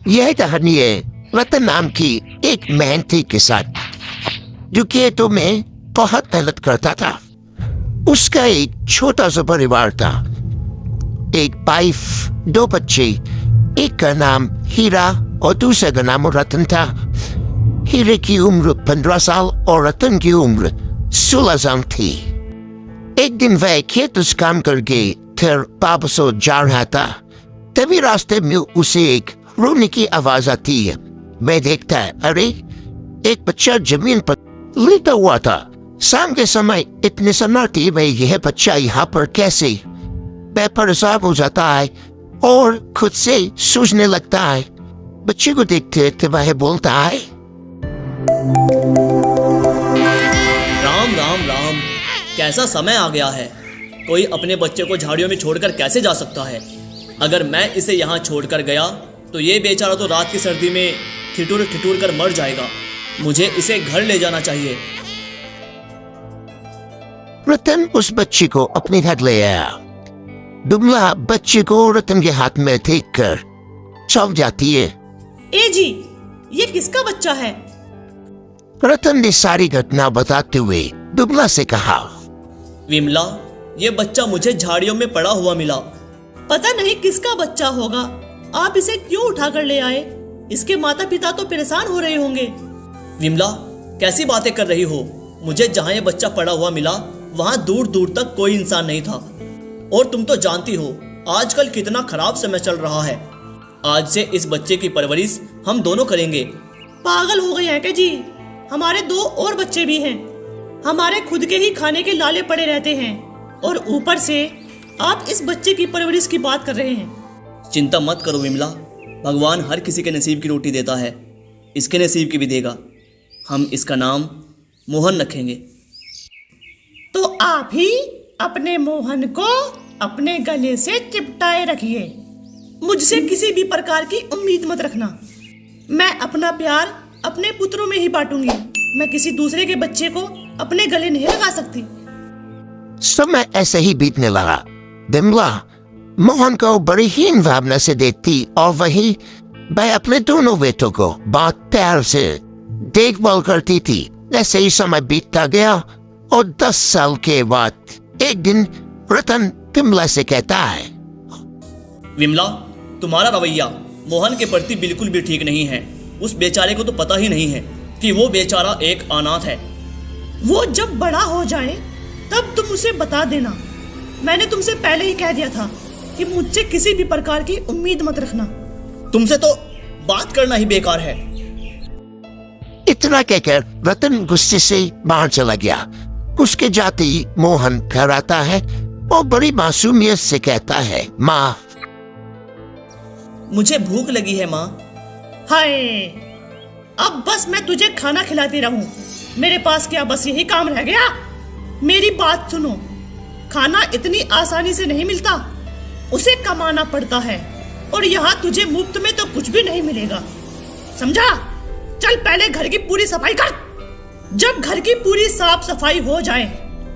यह कहानी है रतन नाम की एक मेहनती के साथ जो खेतों में बहुत मेहनत करता था। उसका एक छोटा सा परिवार था, एक वाइफ, 2 बच्चे। एक का नाम हीरा और दूसरे का नाम रतन था। हीरे की उम्र 15 साल और रतन की उम्र 16 साल थी। एक दिन वह खेत उस काम करके फिर वापस जा रहा था, तभी रास्ते में उसे एक रोने की आवाज आती है। मैं देखता है, अरे एक बच्चा जमीन पर लेटा हुआ था। शाम के समय इतने सन्नाटे में यह बच्चा यहाँ पर कैसे? मैं परेशान हो जाता है और खुद से सोचने लगता है। बच्चे को देखते तो वह बोलता है, राम राम राम, कैसा समय आ गया है। कोई अपने बच्चे को झाड़ियों में छोड़कर कैसे जा सकता है। अगर मैं इसे यहाँ छोड़कर गया तो ये बेचारा तो रात की सर्दी में ठिठुर ठिठुर कर मर जाएगा। मुझे इसे घर ले जाना चाहिए। रतन उस बच्चे को अपने घर ले आया। दुबला बच्चे को रतन के हाथ में देख कर चौंक जाती है। ए जी, ये किसका बच्चा है? रतन ने सारी घटना बताते हुए दुबला से कहा, विमला, ये बच्चा मुझे झाड़ियों में पड़ा हुआ मिला। पता नहीं किसका बच्चा होगा। आप इसे क्यों उठा कर ले आए? इसके माता पिता तो परेशान हो रहे होंगे। विमला, कैसी बातें कर रही हो? मुझे जहाँ ये बच्चा पड़ा हुआ मिला वहाँ दूर दूर तक कोई इंसान नहीं था। और तुम तो जानती हो आजकल कितना खराब समय चल रहा है। आज से इस बच्चे की परवरिश हम दोनों करेंगे। पागल हो गए हैं क्या जी? हमारे 2 और बच्चे भी हैं। हमारे खुद के ही खाने के लाले पड़े रहते हैं और ऊपर से आप इस बच्चे की परवरिश की बात कर रहे हैं। चिंता मत करो विमला, भगवान हर किसी के नसीब की रोटी देता है, इसके नसीब की भी देगा। हम इसका नाम मोहन रखेंगे। तो आप ही अपने मोहन को अपने गले से चिपटाए रखिए। मुझसे किसी भी प्रकार की उम्मीद मत रखना। मैं अपना प्यार अपने पुत्रों में ही बांटूंगी। मैं किसी दूसरे के बच्चे को अपने गले नहीं लगा सकती। समय ऐसे ही बीतने लगा। विमला मोहन को बड़ी हीन भावना से देखती और वही वह अपने दोनों बेटों को बहुत प्यार से देखभाल करती थी। ऐसे ही समय बीतता गया और 10 साल के बाद एक दिन रतन विमला से कहता है, विमला, तुम्हारा रवैया मोहन के प्रति बिल्कुल भी ठीक नहीं है। उस बेचारे को तो पता ही नहीं है कि वो बेचारा एक अनाथ है। वो जब बड़ा हो जाए तब तुम उसे बता देना। मैंने तुमसे पहले ही कह दिया था कि मुझसे किसी भी प्रकार की उम्मीद मत रखना। तुमसे तो बात करना ही बेकार है। इतना कहकर रतन गुस्से से बाहर चला गया। उसके जाते ही मोहन घर आता है और बड़ी मासूमियत से कहता है, माँ, मुझे भूख लगी है माँ। हाय, अब बस मैं तुझे खाना खिलाती रहूं। मेरे पास क्या बस यही काम रह गया? मेरी बात सुनो, खाना इतनी आसानी से नहीं मिलता, उसे कमाना पड़ता है। और यहाँ तुझे मुफ्त में तो कुछ भी नहीं मिलेगा, समझा? चल पहले घर की पूरी सफाई कर। जब घर की पूरी साफ सफाई हो जाए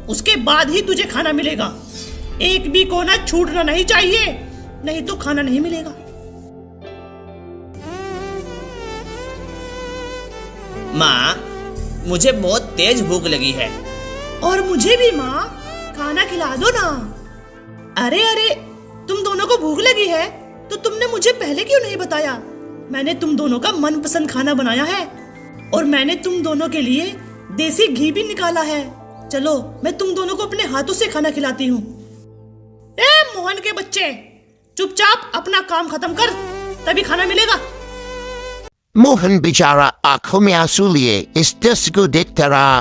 उसके बाद ही तुझे खाना मिलेगा। एक भी कोना छूटना नहीं चाहिए, नहीं तो खाना नहीं मिलेगा। माँ, मुझे बहुत तेज भूख लगी है। और मुझे भी माँ, खाना खिला दो ना। अरे अरे, तुम दोनों को भूख लगी है तो तुमने मुझे पहले क्यों नहीं बताया? मैंने तुम दोनों का मनपसंद खाना बनाया है और मैंने तुम दोनों के लिए देसी घी भी निकाला है। चलो मैं तुम दोनों को अपने हाथों से खाना खिलाती हूँ। ए मोहन के बच्चे, चुपचाप अपना काम खत्म कर, तभी खाना मिलेगा। मोहन बेचारा आंखों में आंसू लिए इस दृश्य को देखता रहा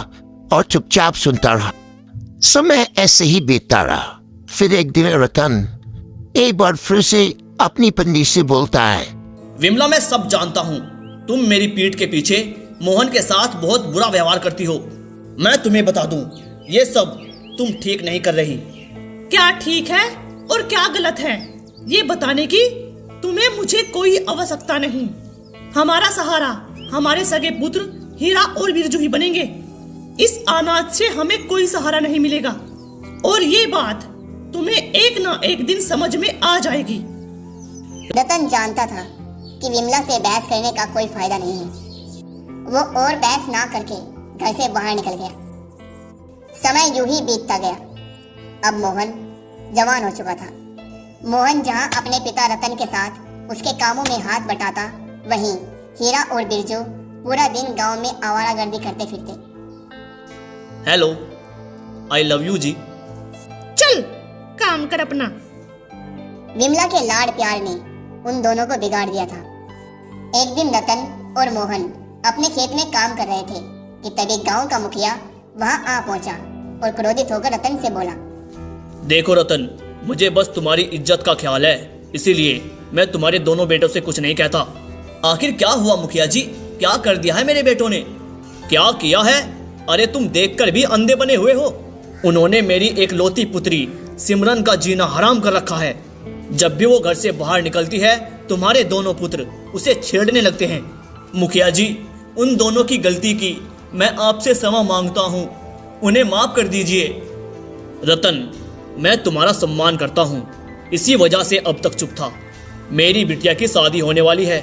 और चुपचाप सुनता रहा। समय ऐसे ही बीतता रहा। फिर एक दिन रतन एक बार फिर से अपनी पत्नी से बोलता है, विमला, मैं सब जानता हूँ। तुम मेरी पीठ के पीछे मोहन के साथ बहुत बुरा व्यवहार करती हो। मैं तुम्हें बता दूं, ये सब तुम ठीक नहीं कर रही। क्या ठीक है और क्या गलत है ये बताने की तुम्हें मुझे कोई आवश्यकता नहीं। हमारा सहारा हमारे सगे पुत्र हीरा और बिरजू ही बनेंगे। इस अनाथ से हमें कोई सहारा नहीं मिलेगा और ये बात तुम्हें एक ना एक दिन समझ में आ जाएगी। रतन जानता था कि विमला से बहस करने का कोई फायदा नहीं है। वो और बहस ना करके घर से बाहर निकल गया। समय यूं ही बीतता गया। अब मोहन जवान हो चुका था। मोहन जहां अपने पिता रतन के साथ उसके कामों में हाथ बटाता, वहीं हीरा और बिरजू पूरा दिन गांव में आवारागर्दी करते फिरते। हेलो, आई लव यू जी। चल काम कर अपना। विमला के लाड़ प्यार ने उन दोनों को बिगाड़ दिया था। एक दिन रतन और मोहन अपने खेत में काम कर रहे थे कि तभी गांव का मुखिया वहां आ पहुंचा और क्रोधित होकर रतन से बोला, देखो रतन, मुझे बस तुम्हारी इज्जत का ख्याल है, इसीलिए मैं तुम्हारे दोनों बेटों से कुछ नहीं कहता। आखिर क्या हुआ मुखिया जी? क्या कर दिया है मेरे बेटों ने? क्या किया है? अरे तुम देखकर भी अंधे बने हुए हो। उन्होंने मेरी एक लौती पुत्री सिमरन का जीना हराम कर रखा है। जब भी वो घर से बाहर निकलती है, तुम्हारे दोनों पुत्र उसे छेड़ने लगते हैं। मुखिया जी, उन दोनों की गलती की मैं आपसे क्षमा मांगता हूँ, उन्हें माफ कर दीजिए। रतन, मैं तुम्हारा सम्मान करता हूँ, इसी वजह से अब तक चुप था। मेरी बिटिया की शादी होने वाली है।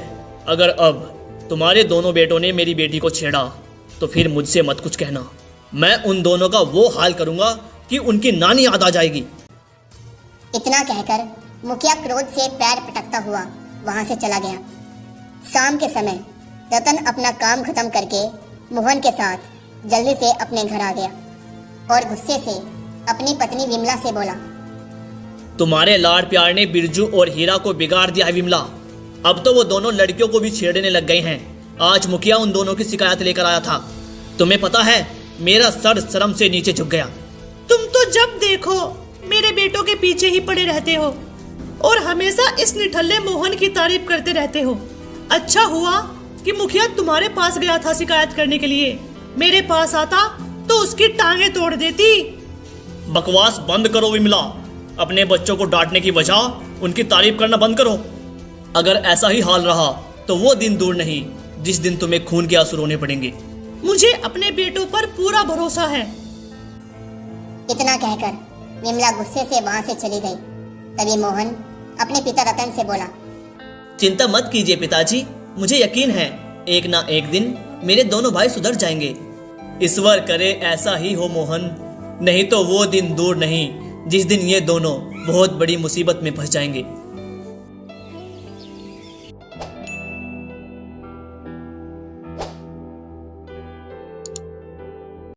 अगर अब तुम्हारे दोनों बेटों ने मेरी बेटी को छेड़ा तो फिर मुझसे मत कुछ कहना। मैं उन दोनों का वो हाल करूंगा कि उनकी नानी याद आ जाएगी। इतना कहकर मुखिया क्रोध से पैर पटकता हुआ वहां से चला गया। शाम के समय रतन अपना काम खत्म करके मोहन के साथ जल्दी से अपने घर आ गया और गुस्से से अपनी पत्नी विमला से बोला, तुम्हारे लाड़ प्यार ने बिरजू और हीरा को बिगाड़ दिया है विमला। अब तो वो दोनों लड़कियों को भी छेड़ने लग गए हैं। आज मुखिया उन दोनों की शिकायत लेकर आया था। तुम्हें पता है, मेरा सर शर्म से नीचे झुक गया। तुम तो जब देखो मेरे बेटों के पीछे ही पड़े रहते हो और हमेशा इस निठल्ले मोहन की तारीफ करते रहते हो। अच्छा हुआ कि मुखिया तुम्हारे पास गया था शिकायत करने के लिए। मेरे पास आता तो उसकी टांगे तोड़ देती। बकवास बंद करो विमला। अपने बच्चों को डांटने की बजाय उनकी तारीफ करना बंद करो। अगर ऐसा ही हाल रहा तो वो दिन दूर नहीं जिस दिन तुम्हें खून के आंसू रोने पड़ेंगे। मुझे अपने बेटों पर पूरा भरोसा है। इतना कहकर विमला गुस्से से वहां से चली गई। तभी मोहन अपने पिता रतन से बोला, चिंता मत कीजिए पिताजी, मुझे यकीन है एक ना एक दिन मेरे दोनों भाई सुधर जाएंगे। ईश्वर करे ऐसा ही हो मोहन, नहीं तो वो दिन दूर नहीं जिस दिन ये दोनों बहुत बड़ी मुसीबत में फंस जाएंगे।